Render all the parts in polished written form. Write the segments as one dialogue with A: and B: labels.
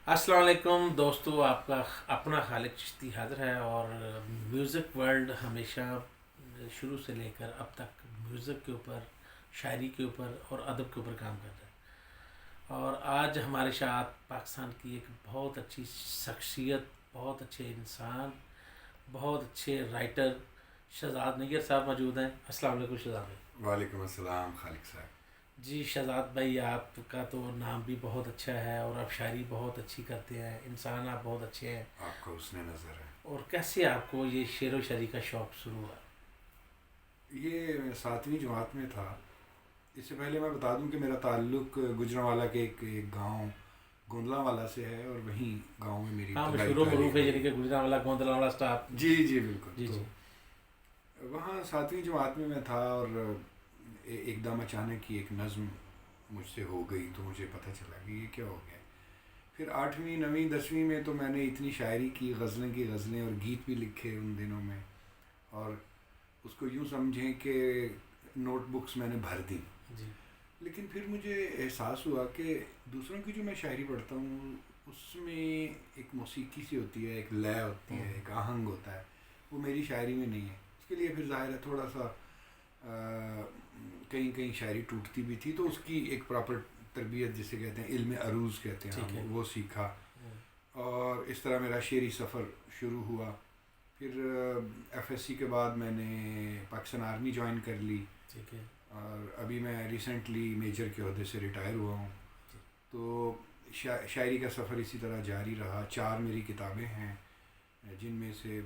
A: السلام علیکم دوستو، آپ کا اپنا خالق چشتی حاضر ہے اور میوزک ورلڈ ہمیشہ شروع سے لے کر اب تک میوزک کے اوپر، شاعری کے اوپر اور ادب کے اوپر کام کر رہا ہے۔ اور آج ہمارے ساتھ پاکستان کی ایک بہت اچھی شخصیت، بہت اچھے انسان، بہت اچھے رائٹر شہزاد نیّر صاحب موجود ہیں۔ السلام علیکم شہزاد بھائی۔
B: وعلیکم السلام خالق صاحب۔
A: جی شہزاد بھائی، آپ کا تو نام بھی بہت اچھا ہے اور آپ شاعری بہت اچھی کرتے ہیں، انسان آپ بہت اچھے ہیں۔
B: آپ کا حسن نظر ہے۔
A: اور کیسے آپ کو یہ شعر و شاعری کا شوق شروع ہوا؟
B: یہ میں 7ویں جماعت میں تھا۔ اس سے پہلے میں بتا دوں کہ میرا تعلق گجرانوالہ کے ایک گاؤں گوندلاں سے ہے، اور وہیں گاؤں میں میری
A: ہاں،
B: ابتدائی
A: مشہور و معروف ہے،
B: تعلیم
A: یعنی
B: ہوئی۔
A: کہ گجرانوالہ گوندلاں اسٹاف۔
B: جی جی بالکل۔
A: جی
B: تو
A: جی
B: وہاں 7ویں جماعت میں تھا، اور ایک دم اچانک کی ایک نظم مجھ سے ہو گئی، تو مجھے پتہ چلا کہ یہ کیا ہو گیا۔ پھر 8ویں 9ویں 10ویں میں تو میں نے اتنی شاعری کی، غزلیں اور گیت بھی لکھے ان دنوں میں، اور اس کو یوں سمجھیں کہ نوٹ بکس میں نے بھر دیں۔
A: جی
B: لیکن پھر مجھے احساس ہوا کہ دوسروں کی جو میں شاعری پڑھتا ہوں اس میں ایک موسیقی سی ہوتی ہے، ایک لے ہوتی ہے، ایک آہنگ ہوتا ہے، وہ میری شاعری میں نہیں ہے۔ اس کے لیے پھر ظاہر ہے تھوڑا سا کہیں شاعری ٹوٹتی بھی تھی، تو اس کی ایک پراپر تربیت جسے کہتے ہیں، علم عروض کہتے ہیں
A: ٹھیک ہے۔
B: ہم، وہ سیکھا، اور اس طرح میرا شعری سفر شروع ہوا۔ پھر ایف ایس سی کے بعد میں نے پاکستان آرمی جوائن کر لی،
A: ٹھیک ہے۔
B: اور ابھی میں ریسنٹلی میجر کے عہدے سے ریٹائر ہوا ہوں۔ تو شاعری کا سفر اسی طرح جاری رہا۔ 4 میری کتابیں ہیں، جن میں سے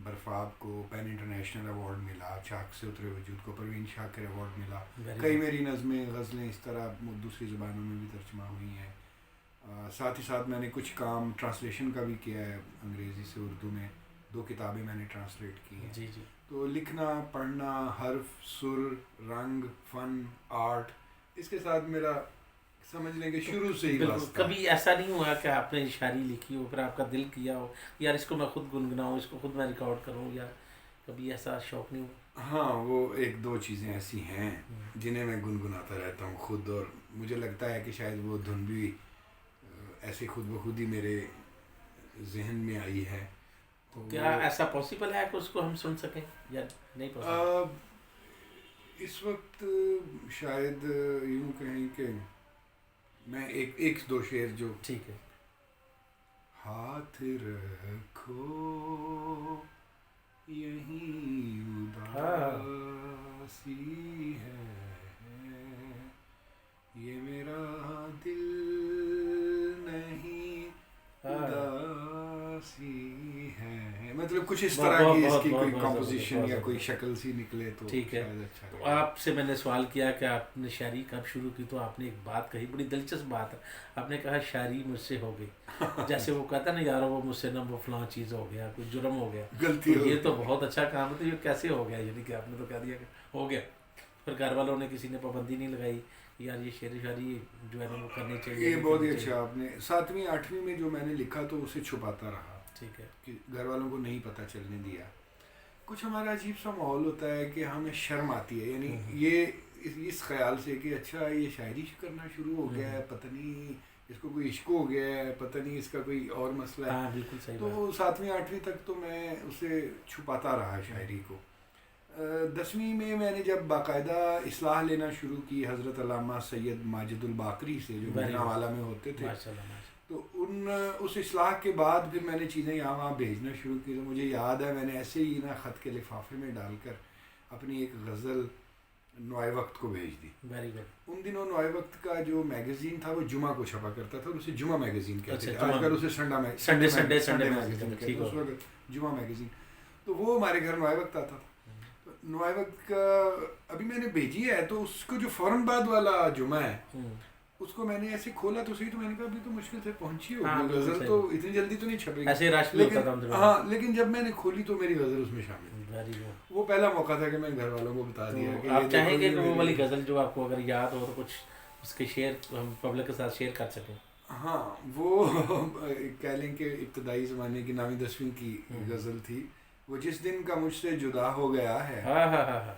B: برفاب کو پین انٹرنیشنل ایوارڈ ملا، چاک سے اترے وجود کو پروین شاکر ایوارڈ ملا، کئی میری نظمیں غزلیں اس طرح دوسری زبانوں میں بھی ترجمہ ہوئی ہیں۔ ساتھ ہی ساتھ میں نے کچھ کام ٹرانسلیشن کا بھی کیا ہے، انگریزی سے اردو میں 2 کتابیں میں نے ٹرانسلیٹ کی ہیں۔
A: جی جی
B: تو لکھنا، پڑھنا، حرف، سر، رنگ، فن، آرٹ، اس کے ساتھ میرا سمجھ لیں کہ شروع سے ہی
A: بالکل۔
B: واسطہ۔
A: کبھی ایسا نہیں ہوا کہ آپ نے شاعری لکھی ہو پھر آپ کا دل کیا ہو یار اس کو میں خود گنگناؤں، اس کو خود میں ریکارڈ کروں، یا کبھی ایسا شوق نہیں ہوا؟
B: ہاں، وہ 1-2 چیزیں ایسی ہیں جنہیں میں گنگناتا رہتا ہوں خود، اور مجھے لگتا ہے کہ شاید وہ دھن بھی ایسے خود بخود ہی میرے ذہن میں آئی ہے۔ تو
A: کیا ایسا پاسبل ہے کہ اس کو ہم سن سکیں یا نہیں پاسبل؟
B: اس وقت شاید یوں کہیں کہ میں ایک 2 شعر جو
A: ٹھیک ہے۔
B: ہاتھ رکھو یہیں
A: ہاں
B: اداسی ہے، یہ میرا دل نہیں
A: ہاں،
B: اداسی ہے، مطلب کچھ اس
A: بہت
B: طرح کی اس
A: بہت
B: کی
A: بہت
B: کوئی
A: بہت
B: کمپوزیشن
A: بہت
B: یا کوئی
A: زبردست۔
B: شکل سی نکلے تو
A: ٹھیک ہے۔
B: شاید اچھا
A: تو
B: لگے۔
A: آپ سے میں نے سوال کیا کہ آپ نے شاعری کب شروع کی، تو آپ نے ایک بات کہی، بڑی دلچسپ بات ہے۔ آپ نے کہا شاعری مجھ سے ہو گئی، جیسے وہ کہتا ہے نا یار وہ مجھ سے نہ وہ فلاں چیز ہو گیا، کوئی جرم ہو گیا،
B: غلطی
A: تو
B: ہو
A: یہ تو
B: گئی۔
A: بہت اچھا کام ہے۔ تو یہ کیسے ہو گیا؟ یعنی کہ آپ نے تو کہہ دیا کہ ہو گیا، پھر گھر والوں نے کسی نے پابندی نہیں لگائی یار یہ شعر و شاعری جو ہے نا وہ کرنی چاہیے؟
B: یہ بہت ہی اچھا آپ نے 7ویں 8ویں میں جو میں نے لکھا تو اسے چھپاتا رہا،
A: ٹھیک ہے۔
B: کہ گھر والوں کو نہیں پتہ چلنے دیا۔ کچھ ہمارا عجیب سا ماحول ہوتا ہے کہ ہمیں شرم آتی ہے، یعنی یہ اس خیال سے کہ اچھا یہ شاعری کرنا شروع ہو گیا ہے، پتہ نہیں اس کو کوئی عشق ہو گیا ہے، پتہ نہیں اس کا کوئی اور مسئلہ ہے۔
A: ہاں بالکل صحیح بات۔
B: تو 7ویں 8ویں تک تو میں اسے چھپاتا رہا شاعری کو۔ 10ویں میں نے جب باقاعدہ اصلاح لینا شروع کی حضرت علامہ سید ماجد الباقری سے، جو گجرانوالہ میں ہوتے تھے،
A: ماشاء اللہ ماشاء
B: تو اس اصلاح کے بعد پھر میں نے چیزیں یہاں وہاں بھیجنا شروع کی۔ تو مجھے یاد ہے میں نے ایسے ہی نا خط کے لفافے میں ڈال کر اپنی ایک غزل نوائے وقت کو بھیج دی۔
A: Very good.
B: ان دنوں نوائے وقت کا جو میگزین تھا وہ جمعہ کو چھپا کرتا تھا، اور اسے جمعہ میگزین کہتے تھے، آج کل اسے سنڈے میگزین کہتے ہیں، اس وقت جمعہ میگزین۔ تو وہ ہمارے گھر نوائے وقت آتا تھا۔ تو نوائے وقت کا ابھی میں نے بھیجی ہے، تو اس کو جو فوراً بعد والا جمعہ ہے اس کو میں نے ایسے کھولا تو صحیح، تو میں نے کہا ابھی تو مشکل سے پہنچی ہوگی غزل، تو اتنی جلدی تو نہیں چھپے گی،
A: ایسے رش بھی ہوتا تھا ہم
B: لیکن ہاں، لیکن جب میں نے کھولی تو میری غزل اس میں شامل تھی۔
A: Very good.
B: وہ پہلا موقع تھا کہ میں گھر والوں کو بتا دیا کہ
A: آپ چاہیں گے کہ وہ والی غزل جو آپ کو اگر یاد ہو تو کچھ اس کے شعر ہم پبلک کے ساتھ شیئر کر سکیں؟
B: ہاں، وہ کہہ لیں کہ ابتدائی زمانے کی 9ویں 10ویں کی غزل تھی، وہ جس دن کا مجھ سے جدا ہو گیا ہے،
A: ہاں ہاں ہاں ہاں،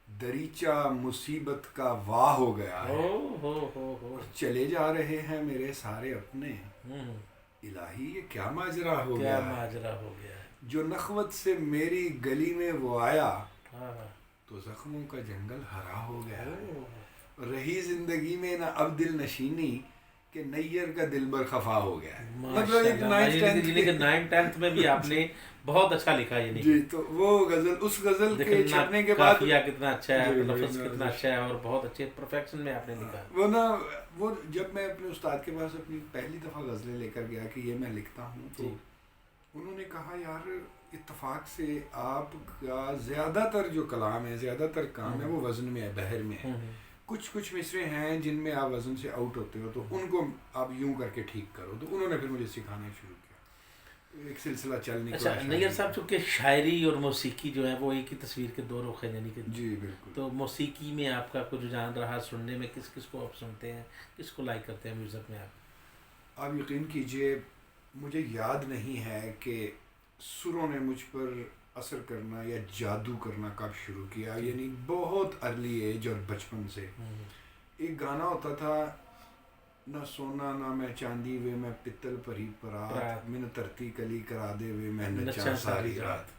B: دریچہ مصیبت کا واہ ہو گیا ہے،
A: ہو
B: چلے جا رہے ہیں میرے سارے اپنے،
A: ہوں،
B: الہی یہ کیا ماجرا ہو
A: کیا
B: گیا ہے،
A: ماجرا ہو گیا ہے.
B: جو نخوت سے میری گلی میں وہ آیا
A: ہاں
B: تو زخموں کا جنگل ہرا ہو گیا ہے،
A: اوہ،
B: رہی زندگی میں نہ اب دل نشینی کہ نیر کا دل بر خفا ہو گیا ہے.
A: ماشاء
B: ایک
A: اللہ.
B: نائنتھ
A: یعنی کہ 9th میں بھی آپ نے بہت اچھا لکھا. یعنی
B: جی تو وہ غزل، اس غزل کے
A: دیکھنا
B: چھپنے کے بعد
A: قافیہ کتنا اچھا ہے،
B: جی،
A: لفظ کتنا اچھا ہے، اور بہت اچھے پرفیکشن میں آپ نے لکھا.
B: وہ نا وہ جب میں اپنے استاد کے پاس اپنی پہلی دفعہ غزلیں لے کر گیا کہ یہ میں لکھتا ہوں، تو
A: جی.
B: انہوں نے کہا یار اتفاق سے آپ کا زیادہ تر جو کلام ہے، زیادہ تر کام ہے وہ وزن میں ہے، بحر میں ہے. کچھ مصرے ہیں جن میں آپ وزن سے آؤٹ ہوتے ہو تو ان کو آپ یوں کر کے ٹھیک کرو. تو انہوں نے پھر مجھے سکھانا شروع کیا، ایک سلسلہ چل نکلا.
A: اچھا نیئر صاحب، چونکہ شاعری اور موسیقی جو ہے وہ ایک ہی تصویر کے دو رخ ہیں. یعنی کہ
B: جی بالکل.
A: تو موسیقی میں آپ کا کچھ رجحان رہا سننے میں، کس کو آپ سنتے ہیں، کس کو لائک کرتے ہیں میوزک میں
B: آپ یقین کیجئے مجھے یاد نہیں ہے کہ سروں نے مجھ پر اثر کرنا یا جادو کرنا کب شروع کیا. یعنی بہت ارلی ایج اور بچپن سے ایک گانا ہوتا تھا، نہ سونا نہ میں چاندی وے میں پتل پری پرات، من ترتی کلی کرا دے وے میں نچا ساری رات.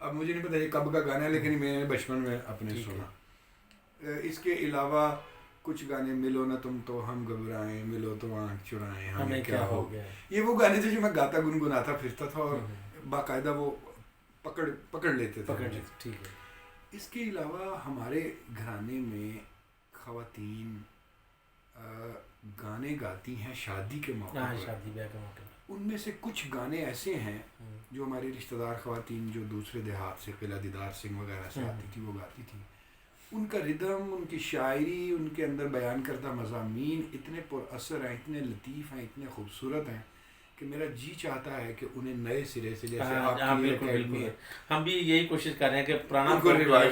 B: اب مجھے نہیں پتا یہ کب کا گانا ہے، لیکن میں نے بچپن میں اپنے سنا. اس کے علاوہ کچھ گانے، ملو نہ تم تو ہم گھبرائیں، ملو تو آنکھ چرائیں ہمیں کیا ہو گیا، یہ وہ گانے تھے جو میں گاتا گنگناتا پھرتا تھا اور باقاعدہ وہ پکڑ لیتے تھے.
A: ٹھیک ہے.
B: اس کے علاوہ ہمارے گھرانے میں خواتین گانے گاتی ہیں شادی کے موقع پر.
A: شادی بیاہ کا موقع.
B: ان میں سے کچھ گانے ایسے ہیں جو ہماری رشتہ دار خواتین جو دوسرے دیہات سے، قلعہ دیدار سنگھ وغیرہ سے آتی تھی وہ گاتی تھی. ان کا ردم، ان کی شاعری، ان کے اندر بیان کردہ مضامین اتنے پر اثر ہیں، اتنے لطیف ہیں، اتنے خوبصورت ہیں کہ میرا جی چاہتا ہے کہ انہیں نئے سرے سے، جیسے آپ کی اکیڈمی ہے،
A: ہم بھی یہی کوشش کر رہے ہیں کہ پرانا
B: کو ریوائیو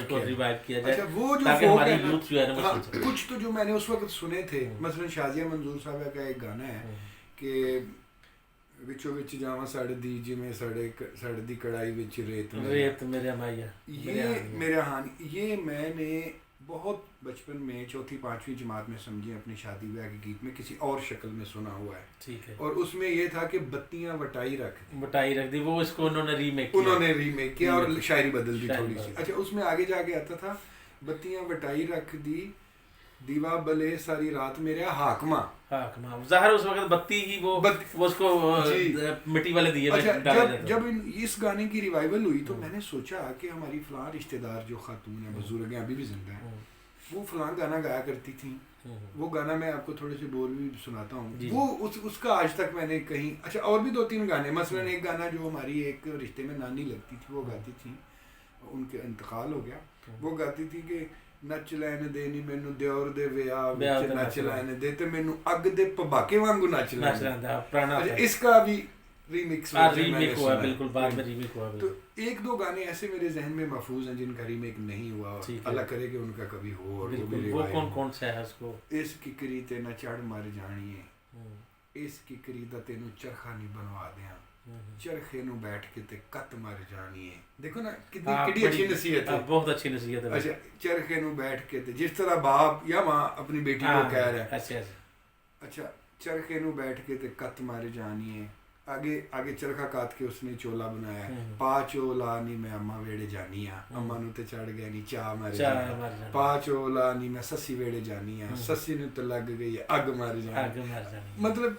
A: کیا جائے.
B: اچھا وہ جو
A: تاکہ ہماری یوتھ جو ہے نا
B: کچھ تو جو میں نے اس وقت سنے تھے، مثلا شازیہ منظور صاحبہ کا ایک گانا ہے کہ وچو وچ جاواں سڑ دی جویں سڑ دی کڑائی وچ ریت
A: میرے مائیا،
B: یہ میرے ہانی. یہ میں نے بہت بچپن میں 4th-5ویں جماعت میں سمجھے اپنی شادی بیاہ کے گیت میں کسی اور شکل میں سنا ہوا ہے.
A: ٹھیک ہے.
B: اور اس میں یہ تھا کہ بتیاں وٹائی رکھ دی،
A: وہ اس کو انہوں نے ری میک کیا
B: اور شاعری بدل دی تھوڑی سی. اچھا اس میں آگے جا کے آتا تھا، بتیاں وٹائی رکھ دی دیوا بلے ساری رات میرے حاکمہ.
A: ظاہر اس وقت بتی ہی وہ اس کو مٹی والے دیے.
B: اچھا جب اس گانے کی ریوائول ہوئی تو میں نے سوچا کہ ہماری فلاں رشتہ دار جو خاتون ہیں، بزرگ ہیں، ابھی بھی زندہ ہیں، وہ فلاں گانا گایا کرتی تھیں. وہ گانا میں آپ کو تھوڑے سے بول بھی سناتا ہوں. وہ اس کا آج تک میں نے کہیں، اچھا اور بھی 2-3 گانے، مثلا ایک گانا جو ہماری ایک رشتے میں نانی لگتی تھی وہ گاتی تھی، ان کے انتقال ہو گیا. وہ گاتی تھی کہ نچ لین دے نی مینوں دیور دے ویاہ وچ نچ لین دے تے مینوں اگ دے پباکے وانگو نچ لین دے. اس کا بھی ریمکس
A: ہوا، بالکل بعد میں ریمیک ہوا.
B: تو 1-2 گانے ایسے میرے ذہن میں محفوظ ہیں جن کا ریمیک نہیں ہوا، اللہ کرے کہ ان کا کبھی ہو. اور
A: وہ کون سا ہے اس کو؟
B: اس ککری تے نہ چڑھ مر جانی ہے، اس ککری دا تینوں چرخا نہیں بنوا دیاں، چرخے نو بیٹھ کے تے کت مر جانی ہے. دیکھو نا کتنی اچھی نصیحت ہے،
A: بہت اچھی نصیحت ہے.
B: اچھا چرخے نو بیٹھ کے تے جس طرح باپ یا ماں اپنی بیٹی کو کہہ رہا ہے، اچھا چرخے نو بیٹھ کے تے کت مر جانی ہے. آگے چرخا کات کے اس نے چولا بنایا ہے، پا چولا نی میں اما ویڑے جانی ہاں، اما نو تے چڑھ گیا نی چاہ مر جانی، پا چولا نی میں سسی ویڑے جانی ہاں، سسی نو تے لگ گئی اگ مر جانی. مطلب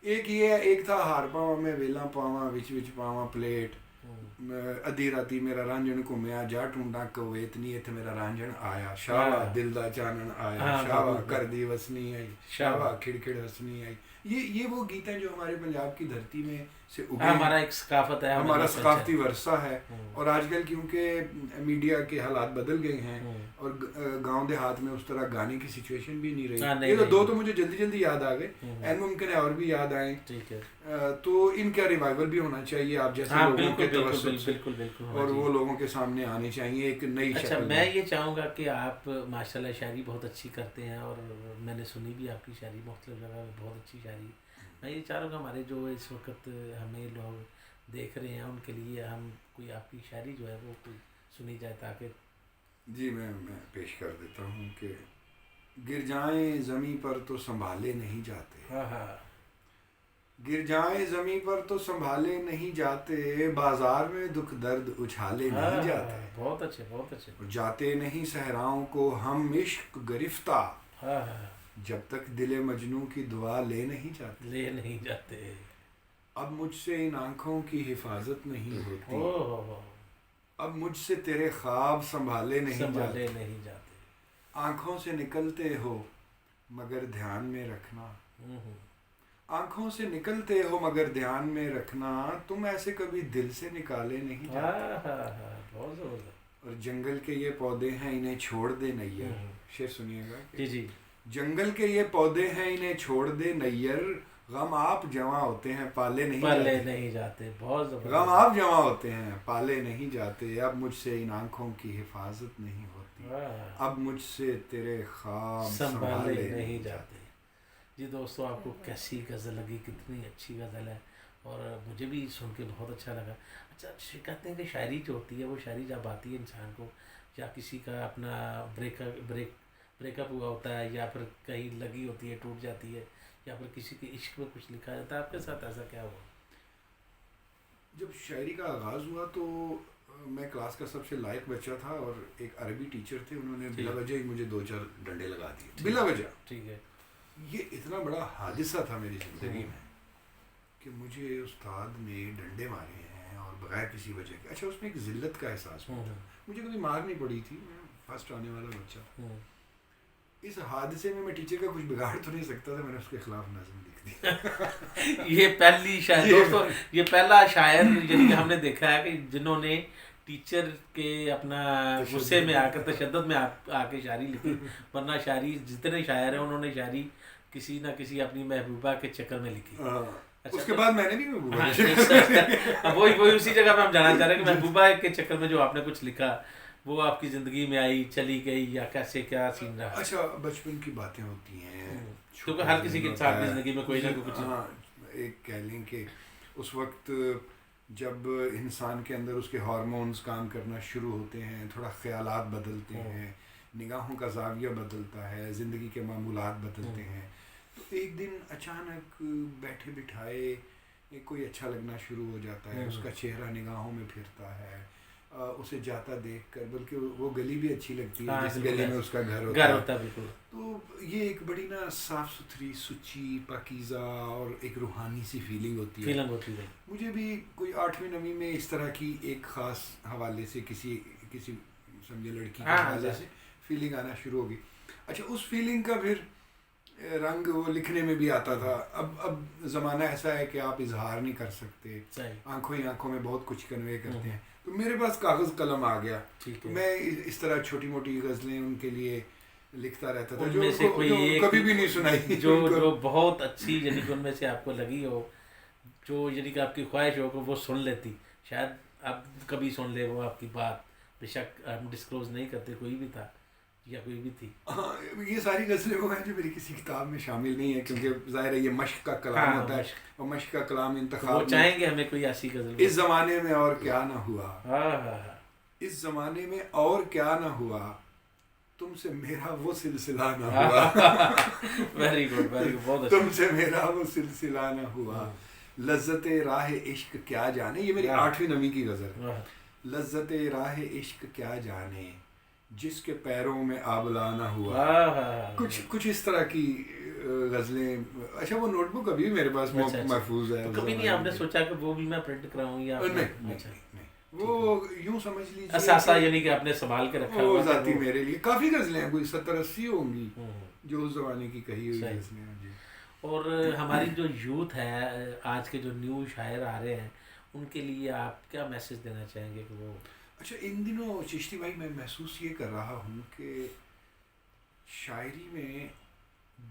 B: ایک یہ ہے، ایک تھا ہار پاواں میں ویلاں پاواں وچ پاواں پلیٹ، ادھی راتی میرا رانجن گھومیا جا ٹونڈا کویت نہیں ایتھے میرا رانجن آیا، شاوا دل دا چانن آیا، شاوا کردی وسنی آئی، شاوا کھڑکھڑ ہسنی آئی. یہ وہ گیت ہیں جو ہمارے پنجاب کی دھرتی میں سے اگے،
A: ہمارا ایک ثقافت ہے،
B: ہمارا ثقافتی ورثہ ہے. اور آج کل کیونکہ میڈیا کے حالات بدل گئے ہیں اور گاؤں دیہات میں اس طرح گانے کی سچویشن بھی نہیں رہی. یہ 2 تو مجھے جلدی یاد آ گئے، این ممکن ہے اور بھی یاد آئیں. تو ان کا ریوائول بھی ہونا چاہیے آپ جیسے لوگوں کے توسط سے، اور وہ لوگوں کے سامنے آنے چاہیے ایک نئی شکل.
A: اچھا میں یہ چاہوں گا کہ آپ ماشاءاللہ شاعری بہت اچھی کرتے ہیں، اور میں نے سنی بھی آپ کی شاعری مختلف جگہ میں، بہت اچھی شاعری. میں یہ چاہ رہا ہوں کہ ہمارے جو اس وقت ہمیں لوگ دیکھ رہے ہیں ان کے لیے ہم کوئی آپ کی شاعری جو ہے وہ کوئی سنی جائے، تاکہ
B: جی میں پیش کر دیتا ہوں کہ گر جائیں زمیں پر تو سنبھالے نہیں جاتے،
A: ہاں ہاں
B: گر جائیں زمیں پر تو سنبھالے نہیں جاتے، بازار میں دکھ درد اچھالے
A: ہاں
B: نہیں
A: ہاں
B: جاتے،
A: بہت اچھے بہت اچھے.
B: اور جاتے نہیں صحراؤں کو ہم عشق گرفتہ،
A: ہاں ہاں
B: جب تک دل مجنوں کی دعا لے نہیں جاتے،
A: لے نہیں جاتے.
B: اب مجھ سے ان آنکھوں کی حفاظت نہیں ہوتی،
A: او
B: اب مجھ سے تیرے خواب سنبھالے نہیں
A: سنبھالے
B: جاتے،
A: نہیں جاتے.
B: آنکھوں سے نکلتے ہو مگر دھیان میں رکھنا، آنکھوں سے نکلتے ہو مگر دھیان میں رکھنا، تم ایسے کبھی دل سے نکالے نہیں
A: ہاں
B: جاتے،
A: ہاں ہاں بہت زبردست.
B: اور جنگل کے یہ پودے ہیں انہیں چھوڑ دے نیر، شعر سنیے گا کہ
A: جی جی
B: جنگل کے یہ پودے ہیں انہیں چھوڑ دے نیر، غم آپ جمع ہوتے ہیں پالے نہیں
A: پلے
B: جاتے،
A: نہیں جاتے. بہت
B: غم
A: زبردست.
B: آپ جمع ہوتے ہیں پالے نہیں جاتے، اب مجھ سے ان آنکھوں کی حفاظت نہیں ہوتی،
A: ہاں
B: اب مجھ سے تیرے خواب
A: سنبھالے نہیں جاتے. جی دوستو آپ کو کیسی غزل لگی؟ کتنی اچھی غزل ہے اور مجھے بھی سن کے بہت اچھا لگا. اچھا کہتے ہیں کہ شاعری جو ہوتی ہے وہ شاعری جب آتی ہے انسان کو یا کسی کا اپنا بریک اپ ہوا ہوتا ہے یا پھر کہیں لگی ہوتی ہے ٹوٹ جاتی ہے یا پھر کسی کے عشق میں کچھ لکھا جاتا ہے، آپ کے ساتھ ایسا کیا ہوا؟
B: جب شاعری کا آغاز ہوا تو میں کلاس کا سب سے لائق بچہ تھا، اور ایک عربی ٹیچر تھے، انہوں نے بلا وجہ ہی مجھے 2-4 ڈنڈے لگا دیے بلا وجہ.
A: ٹھیک ہے.
B: یہ اتنا بڑا حادثہ تھا میری زندگی میں کہ مجھے استاد نے ڈنڈے مارے ہیں اور بغیر کسی وجہ کے. اچھا اس میں ایک ذلت کا احساس ہوا تھا، مجھے کبھی مار نہیں پڑی تھی، میں فرسٹ آنے والا بچہ تھا. اس حادثے میں ٹیچر کا کچھ بگاڑ تو نہیں سکتا تھا، میں نے اس کے خلاف نظم لکھ دی.
A: یہ پہلی شاعر دوستو، یہ پہلا شاعر یعنی کہ ہم نے دیکھا ہے کہ جنہوں نے ٹیچر کے اپنا غصے میں آ کر تشدد میں آ کے شاعری لکھی، ورنہ شاعری جتنے شاعر ہیں انہوں نے شاعری کسی نہ کسی اپنی محبوبہ کے چکر میں لکھی.
B: اس کے بعد میں نے بھی
A: وہی اسی جگہ پہ ہم جانا چاہ رہے ہیں کہ محبوبہ کے چکر میں جو آپ نے کچھ لکھا وہ آپ کی زندگی میں آئی چلی گئی یا کیسے کیا سین رہا؟
B: اچھا بچپن کی باتیں ہوتی ہیں
A: کیونکہ ہر کسی کے انسان کی زندگی میں کوئی نہ کوئی کچھ.
B: ہاں ایک کہہ لیں کہ اس وقت جب انسان کے اندر اس کے ہارمونز کام کرنا شروع ہوتے ہیں، تھوڑا خیالات بدلتے ہیں، نگاہوں کا زاویہ بدلتا ہے، زندگی کے معمولات بدلتے ہیں، تو ایک دن اچانک بیٹھے بٹھائے کوئی اچھا لگنا شروع ہو جاتا ہے، اس کا چہرہ نگاہوں میں پھرتا ہے، اسے جاتا دیکھ کر، بلکہ وہ گلی بھی اچھی لگتی ہے جس گلی میں اس کا گھر ہوتا ہے.
A: بالکل.
B: تو یہ ایک بڑی نا صاف ستھری سچی پاکیزہ اور ایک روحانی سی فیلنگ ہوتی ہے. مجھے بھی کوئی 8ویں 9ویں میں اس طرح کی ایک خاص حوالے سے کسی سمجھے لڑکی کے حوالے سے فیلنگ آنا شروع ہوگی. اچھا اس فیلنگ کا پھر رنگ وہ لکھنے میں بھی آتا تھا. اب زمانہ ایسا ہے کہ آپ اظہار نہیں کر سکتے، آنکھوں ہی آنکھوں میں بہت کچھ کنوے کرتے ہیں، تو میرے پاس کاغذ قلم آ گیا، میں اس طرح چھوٹی موٹی غزلیں ان کے لیے لکھتا رہتا تھا، جو کبھی بھی نہیں سنائی،
A: جو بہت اچھی یعنی کہ ان میں سے آپ کو لگی ہو، جو یعنی کہ آپ کی خواہش ہو کہ وہ سن لیتی، شاید اب کبھی سن لے وہ آپ کی بات. بے شک ہم ڈسکلوز نہیں کرتے کوئی بھی تھا یا کوئی بھی تھی.
B: ہاں یہ ساری غزلیں وہ ہیں جو میری کسی کتاب میں شامل نہیں ہے، کیونکہ ظاہر ہے یہ مشق کا کلام ہوتا ہے، اور مشق کا کلام انتخاب
A: وہ چاہیں گے ہمیں کوئی ایسی غزل.
B: اس زمانے میں اور کیا نہ ہوا، اس زمانے میں اور کیا نہ ہوا، تم سے میرا وہ سلسلہ نہ ہوا.
A: ویری گڈ ویری گڈ، بہت
B: تم سے میرا وہ سلسلہ نہ ہوا، لذت راہ عشق کیا جانے. یہ میری 8ویں 9ویں کی غزل ہے. لذت راہ عشق کیا جانے جس کے پیروں میں آبلا نہ ہوا. کچھ اس طرح کی غزلیں. اچھا وہ نوٹ بک ابھی بھی میرے پاس محفوظ ہے.
A: کبھی نہیں آپ نے سوچا کہ وہ بھی میں پرنٹ کراؤں یا
B: نہیں، وہ یوں سمجھ لیجیے
A: اثاثہ یعنی کہ آپ نے سنبھال کے رکھا
B: وہ ذاتی میرے لیے. کافی غزلیں ہیں، کوئی 70-80 ہوں گی جو اس زمانے کی کہی ہوئی غزلیں ہیں. جی.
A: اور ہماری جو یوتھ ہے، آج کے جو نیو شاعر آ رہے ہیں، ان کے لیے آپ کیا میسج دینا چاہیں گے کہ وہ؟
B: اچھا ان دنوں چشتی بھائی میں محسوس یہ کر رہا ہوں کہ شاعری میں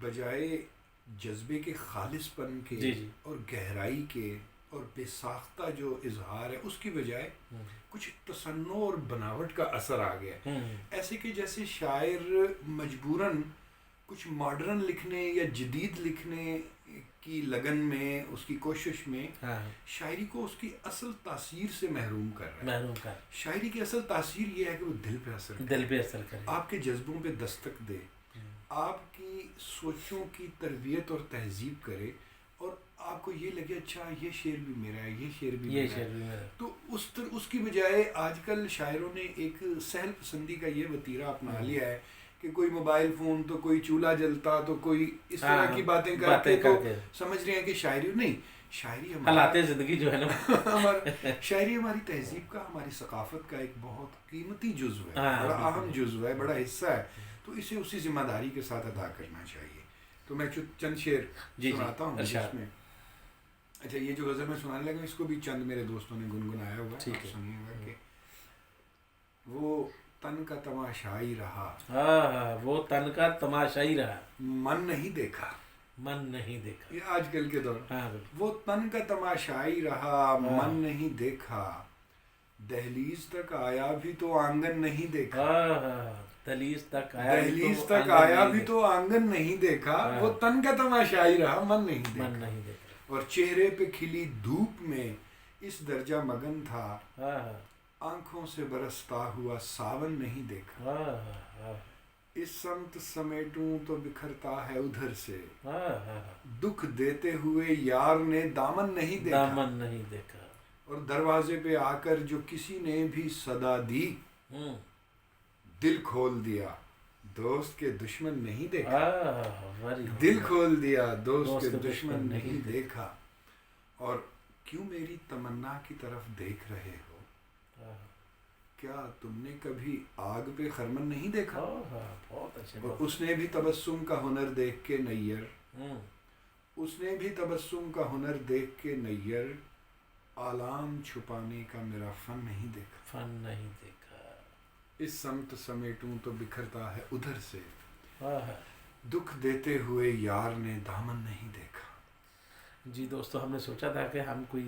B: بجائے جذبے کے خالص پن کے اور گہرائی کے اور بے ساختہ جو اظہار ہے اس کی بجائے کچھ تصنع اور بناوٹ کا اثر آ گیا. ایسے کہ جیسے شاعر مجبوراً کچھ ماڈرن لکھنے یا جدید لکھنے کی لگن میں، اس کی کوشش میں
A: ہاں
B: شاعری کو اس کی اصل تاثیر سے محروم کر رہا ہے.
A: محروم کر،
B: شاعری کی اصل تاثیر یہ ہے کہ وہ دل پہ اثر کرے،
A: دل پہ اثر کرے.
B: آپ کے جذبوں پہ دستک دے، آپ کی سوچوں کی تربیت اور تہذیب کرے، اور آپ کو یہ لگے اچھا یہ شعر بھی میرا ہے، یہ شعر بھی
A: یہ
B: میرا
A: شعر
B: ہے.
A: بھی میرا.
B: تو اس کی بجائے آج کل شاعروں نے ایک سہل پسندی کا یہ وتیرہ اپنا لیا ہے کہ کوئی موبائل فون تو کوئی چولہا جلتا تو کوئی اس طرح کی باتیں کر کے تو سمجھ رہے ہیں کہ شاعری نہیں. شاعری
A: حالات زندگی جو ہے نا
B: شاعری ہماری تہذیب کا، ہماری ثقافت کا ایک بہت قیمتی جزو ہے، بڑا اہم جزو ہے، بڑا حصہ ہے. تو اسے اسی ذمہ داری کے ساتھ ادا کرنا چاہیے. تو میں چند شعر سناتا ہوں جس میں، اچھا یہ جو غزل میں سنانے لگا اس کو بھی چند میرے دوستوں نے گنگنایا ہوا ہے، آپ سنیے گا کہ وہ تن کا تماشائی رہا،
A: وہ تن کا تماشائی رہا،
B: من نہیں دیکھا،
A: من نہیں دیکھا.
B: یہ آج کل کے دور.
A: ہاں
B: وہ تن کا تماشائی رہا، من نہیں دیکھا، دہلیز تک آیا بھی تو آنگن نہیں دیکھا،
A: دہلیز تک
B: آیا بھی تو آنگن نہیں دیکھا. وہ تن کا تماشائی رہا، من نہیں دیکھا. اور چہرے پہ کھلی دھوپ میں اس درجہ مگن تھا، آنکھوں سے برستا ہوا ساون نہیں دیکھا. اس سمت سمیٹوں تو بکھرتا ہے ادھر سے، دکھ دیتے ہوئے یار نے دامن نہیں
A: دیکھا.
B: اور دروازے پہ آ کر جو کسی نے بھی صدا دی، دل کھول دیا دوست کے دشمن نہیں دیکھا. دل کھول دیا دوست کے دشمن نہیں دیکھا. اور کیوں میری تمنا کی طرف دیکھ رہے ہو، کیا تم نے کبھی آگ پہ خرمن نہیں دیکھا. اور اس نے بھی تبسم کا ہنر دیکھ کے نیر، اس نے بھی تبسم کا ہنر دیکھ کے نیر، آلام چھپانے کا میرا فن نہیں دیکھا. اس سمت سمیٹوں تو بکھرتا ہے ادھر سے، دکھ دیتے ہوئے یار نے دامن نہیں دیکھا.
A: جی دوستو، ہم نے سوچا تھا کہ ہم کوئی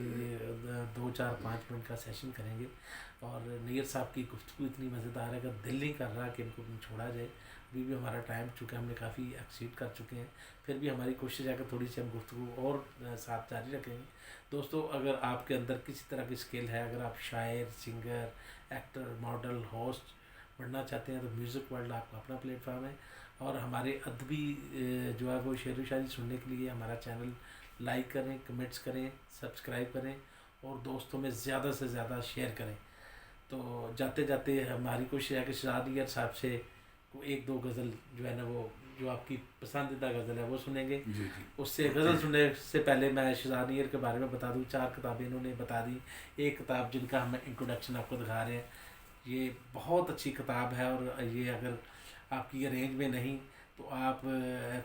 A: 2-4-5 منٹ کا سیشن کریں گے، اور نیر صاحب کی گفتگو اتنی مزیدار ہے کہ دل نہیں کر رہا کہ ان کو چھوڑا جائے. ابھی بھی ہمارا ٹائم چونکہ ہم نے کافی ایکسیڈ کر چکے ہیں، پھر بھی ہماری کوشش ہے کہ تھوڑی سی ہم گفتگو اور ساتھ جاری رکھیں گے. دوستو، اگر آپ کے اندر کسی طرح کی اسکل ہے، اگر آپ شاعر، سنگر، ایکٹر، ماڈل، ہوسٹ بننا چاہتے ہیں، تو میوزک ورلڈ آپ کا اپنا پلیٹ فارم ہے. اور ہمارے ادبی جو ہے وہ شعر و شاعری سننے کے لیے ہمارا چینل لائک کریں، کمنٹس کریں، سبسکرائب کریں، اور دوستوں میں زیادہ سے زیادہ شیئر کریں. تو جاتے جاتے ہماری کوشش ہے کہ شہزاد نیر صاحب سے 1-2 غزل جو ہے نا، وہ جو آپ کی پسندیدہ غزل ہے وہ سنیں گے. اس سے غزل سننے سے پہلے میں شہزاد نیر کے بارے میں بتا دوں. 4 کتابیں انہوں نے بتا دی. ایک کتاب جن کا ہم انٹروڈکشن آپ کو دکھا رہے ہیں، یہ بہت اچھی کتاب ہے، اور یہ اگر آپ کی رینج میں نہیں تو آپ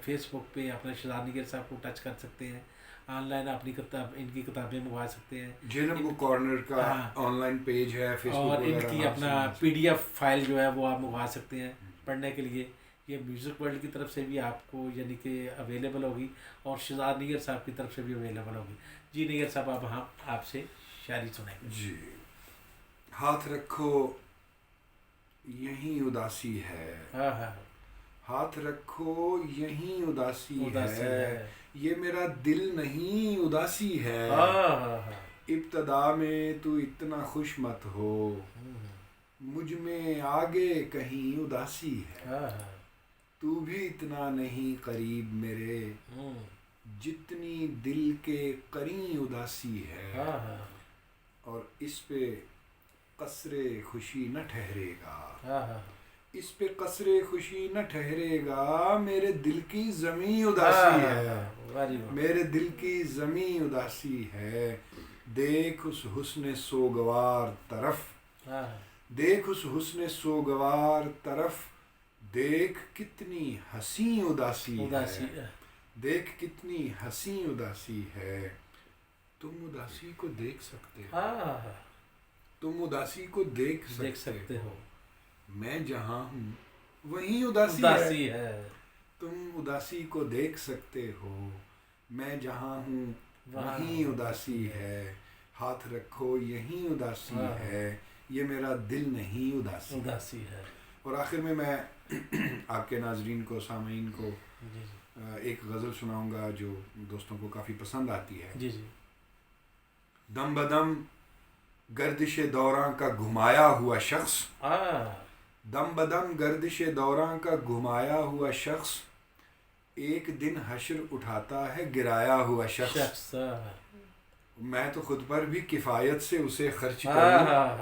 A: فیس بک پہ اپنے شہزاد نیر صاحب کو ٹچ کر سکتے ہیں. آن لائن اپنی ان کی کتابیں منگوا سکتے ہیں.
B: جیلم کارنر کا آن لائن پیج ہے فیس بک،
A: اور ان کی اپنا PDF فائل جو ہے وہ آپ منگوا سکتے ہیں پڑھنے کے لیے. یہ میوزک ورلڈ کی طرف سے بھی آپ کو یعنی کہ اویلیبل ہوگی، اور شہزاد نیر صاحب کی طرف سے بھی اویلیبل ہوگی. جی نیر صاحب، اب ہم آپ سے شاعری سنیں گے.
B: جی. ہاتھ رکھو یہیں اداسی ہے، ہاتھ رکھو یہیں اداسی ہے، یہ میرا دل نہیں اداسی ہے. ابتدا میں تو اتنا خوش مت ہو، مجھ میں آگے کہیں اداسی ہے. تو بھی اتنا نہیں قریب میرے، جتنی دل کے قریب اداسی ہے. اور اس پہ قصر خوشی نہ ٹھہرے گا، اس پہ قصر خوشی نہ ٹھہرے گا، میرے دل کی زمیں اداسی ہے، میرے دل کی زمیں اداسی ہے. دیکھ اس حسن سوگوار طرف، دیکھ اس حسن سوگوار طرف، دیکھ کتنی حسین اداسی ہے، دیکھ کتنی حسین اداسی ہے. تم اداسی کو دیکھ سکتے ہو، تم اداسی کو دیکھ سکتے ہو، میں جہاں ہوں وہیں اداسی ہے. تم اداسی کو دیکھ سکتے ہو، میں جہاں ہوں وہیں اداسی ہے. ہاتھ رکھو یہیں اداسی ہے، یہ میرا دل نہیں اداسی ہے. اور آخر میں آپ کے ناظرین کو، سامعین کو ایک غزل سناؤں گا جو دوستوں کو کافی پسند آتی ہے.
A: جی جی.
B: دم بدم گردش دوراں کا گھمایا ہوا شخص, دم بدم گردش دوراں کا گھمایا ہوا شخص, ایک دن حشر اٹھاتا ہے گرایا ہوا شخص. میں تو خود پر بھی کفایت سے اسے خرچ کروں,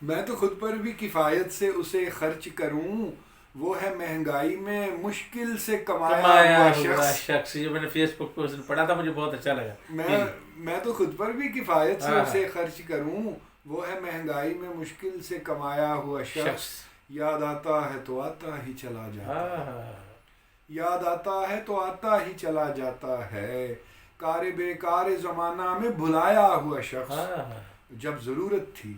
B: میں تو خود پر بھی کفایت سے اسے خرچ کروں, وہ ہے مہنگائی میں مشکل سے کمایا ہوا
A: شخص. یہ میں نے فیس بک پہ پڑھا تھا, مجھے بہت اچھا لگا.
B: میں تو خود پر بھی کفایت سے اسے خرچ کروں, وہ ہے مہنگائی میں مشکل سے کمایا ہوا شخص. یاد آتا ہے تو آتا ہی چلا جاتا ہے, یاد آتا ہے تو آتا ہی چلا جاتا ہے, کار بیکار زمانہ میں بھلایا ہوا شخص. جب ضرورت تھی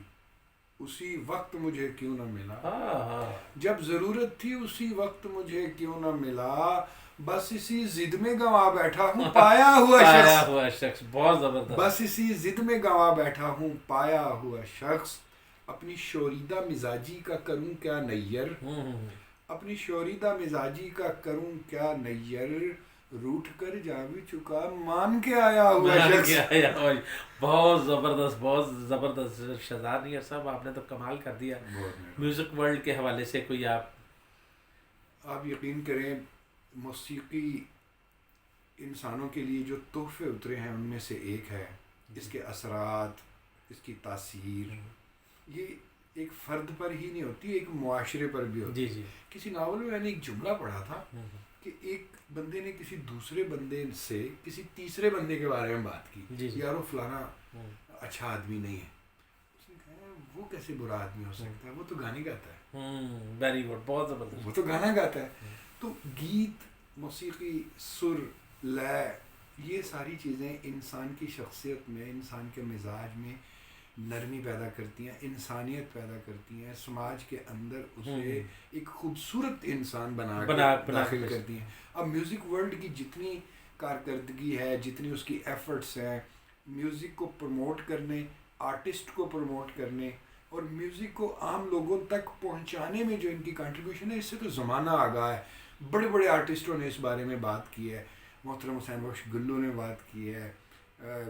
B: اسی وقت مجھے کیوں نہ ملا, جب ضرورت تھی اسی وقت مجھے کیوں نہ ملا, بس اسی ضد میں گنوا بیٹھا ہوں پایا ہوا شخص.
A: بہت زبردست.
B: بس اسی ضد میں گنوا بیٹھا ہوں پایا ہوا شخص. اپنی شوریدہ مزاجی کا کروں کیا نیر, اپنی شوریدہ مزاجی کا کروں کیا نیر, روٹھ کر جا بھی چکا مان کے آیا ہوا شخص.
A: بہت زبردست, بہت زبردست شہزاد نیر صاحب, آپ نے تو کمال کر دیا. میوزک ورلڈ کے حوالے سے کوئی
B: آپ یقین کریں, موسیقی انسانوں کے لیے جو تحفے اترے ہیں ان میں سے ایک ہے. اس کے اثرات, اس کی تاثیر, یہ ایک فرد پر ہی نہیں ہوتی, ایک معاشرے پر بھی ہوتی. کسی ناول میں نے ایک جملہ پڑھا تھا کہ ایک بندے نے کسی دوسرے بندے سے کسی تیسرے بندے کے بارے میں بات کی, یار وہ فلانا اچھا آدمی نہیں ہے. اس نے کہا وہ کیسے برا آدمی ہو سکتا ہے, وہ تو گانے گاتا ہے.
A: ویری گڈ, بہت زبردست.
B: وہ تو گانا گاتا ہے. تو گیت, موسیقی, سر, لے, یہ ساری چیزیں انسان کی شخصیت میں, انسان کے مزاج میں نرمی پیدا کرتی ہیں, انسانیت پیدا کرتی ہیں, سماج کے اندر اسے ایک خوبصورت انسان بنا داخل کرتی ہیں. اب میوزک ورلڈ کی جتنی کارکردگی ہے, جتنی اس کی ایفرٹس ہیں میوزک کو پروموٹ کرنے, آرٹسٹ کو پروموٹ کرنے اور میوزک کو عام لوگوں تک پہنچانے میں جو ان کی کنٹریبیوشن ہے, اس سے تو زمانہ آگاہ ہے. بڑے بڑے آرٹسٹوں نے اس بارے میں بات کی ہے. محترم حسین بخش گلو نے بات کی ہے,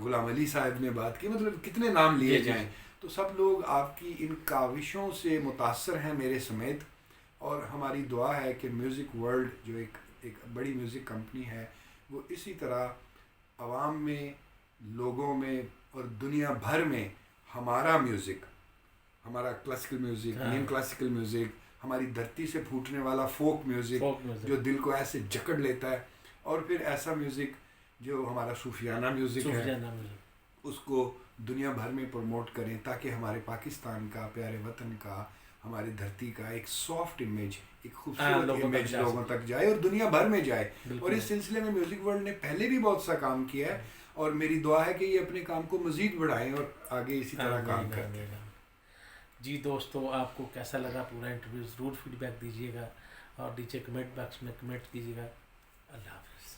B: غلام علی صاحب نے بات کی, مطلب کتنے نام لیے جائیں. تو سب لوگ آپ کی ان کاوشوں سے متاثر ہیں میرے سمیت, اور ہماری دعا ہے کہ میوزک ورلڈ جو ایک بڑی میوزک کمپنی ہے وہ اسی طرح عوام میں, لوگوں میں اور دنیا بھر میں ہمارا میوزک, ہمارا کلاسیکل میوزک, نیم کلاسیکل میوزک, ہماری دھرتی سے پھوٹنے والا فوک میوزک جو دل کو ایسے جکڑ لیتا ہے, اور پھر ایسا میوزک جو ہمارا صوفیانہ میوزک ہے, اس کو دنیا بھر میں پروموٹ کریں تاکہ ہمارے پاکستان کا, پیارے وطن کا, ہماری دھرتی کا ایک سافٹ امیج, ایک خوبصورت امیج لوگوں تک جائے اور دنیا بھر میں جائے. اور اس سلسلے میں میوزک ورلڈ نے پہلے بھی بہت سا کام کیا ہے, اور میری دعا ہے کہ یہ اپنے کام کو مزید بڑھائیں اور آگے اسی طرح کام کریں.
A: جی دوستو, آپ کو کیسا لگا پورا انٹرویو ضرور فیڈ بیک دیجیے گا, اور نیچے کمنٹ باکس میں کمنٹ کیجیے گا. اللہ حافظ.